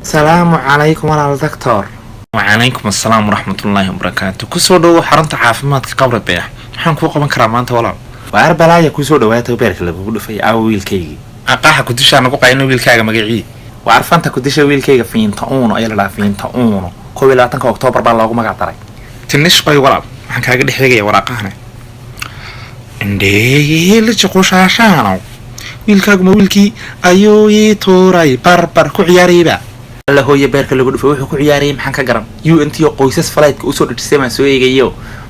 السلام عليكم ورحمة الله دكتور. وعليكم السلام ورحمة الله وبركاته. كسو دو حرنت عافمادك قبر بيح waxaan ku qaban karaa maanta walaal waa arbalaaya ku soo dhawaatay beerka lagu dhufay wiilkaygi aqaxa ku disha nagu qayno wiilkaaga magacii waa arfanta ku disha wiilkayga fiinta uno ay la fiinta uno 12 Oktoobar baa loogu magac daray tinish qoy walaal waxaan kaaga dhexeegaya waraaqahana indee la jaqoshashano wiilkaagu ma wiilkii ayuu ii tooray barbar ku ciyaarayba alla hooyo beerka lagu dhufay wuxuu ku ciyaaray maxaan ka garan UNT oo qoysas flight-ka u soo dhigtay ma soo eegayo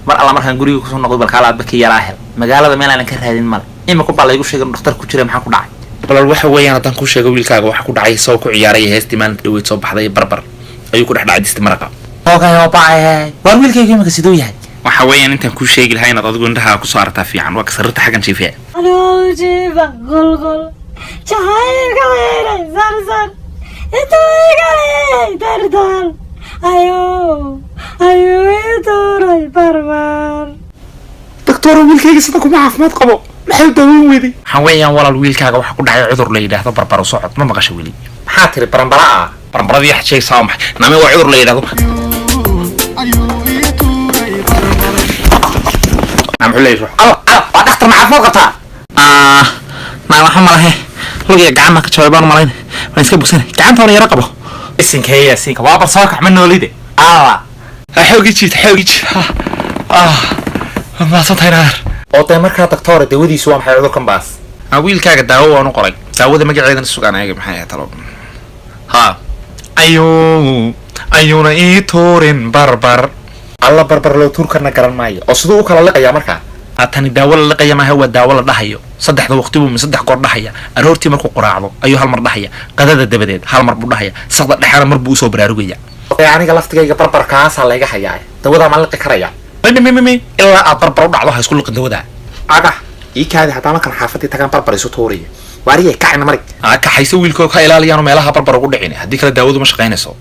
mar alla markaan guriga ku soo noqdo balka alaad baki yaraahel magaalada meel aan ka raadin mal imika baa la igu sheegay dhakhtar ku jira maxaa ku dhacay balal waxa weeyaan hadan ku sheego wiilkaaga waxa ku dhacay soo ku ciyaaray heestii maalinta dhaweyd soo baxday barbar ayuu ku dhacay dista maraqa okay oo baa war wiilkayga imika sidoo yahay waxa weeyaan intaan ku sheegi lahayn adigu indhaha ku soo artaa fiican waa ka sarrta xagan jiifay alo jiiba gol jahayga weeray zar inta weeray dardar ayo tooray barbar دكتور wiilkayga sida kuma caafimaad qabo maxay daweyn weeday waxaan weeyaan walaal wiilkaaga waxa ku dhacay cudur la yiraahdo barbar socod ma maqashay wili maxaa tiri barambara barbaradii wax shay saamax naame waa cudur la yiraahdo naam xulay ruux waa dhakhtar ma caafimaad qabtaa ma waxa malahay lugiga gacmaha ka jooybaan malayn waan iska bogsan gacanta yara qabo isinka waa bar soo kac ma noolide حوجي ما صنتينار اوتي marka doctor dawadiisu waa maxay cudurkan baas wiilkaaga daawo waan u qoray daawada magaceedan sugan ayaga maxay talo ha ayuna ii toorin barbar alla barbar loo turkana garan maayo oo sidoo kala liqaya marka atani daawo la liqaya ma hawa daawo la dhahayo saddexda waqtibu min saddex goor dhahaya aroortii markuu quraacdo ayuu hal mar dhahaya qadada dabadeed hal mar buu dhahaya saxda dhaxana mar buu soo baraarugaya aniga laftigayga barbarkaas la iga hayaa dawada ma liqi karaya mimi ilaa aad barbar u dhacdo ha isku liqin dawada aga ii kaadi hadaa markan xaafadii tagaan barbar isu tooriye waariyay kacna marig ka hayso wiilkoo ka ilaaliyaan meelaha barbar ugu dhicin hadii kala daawadu ma shaqeynayso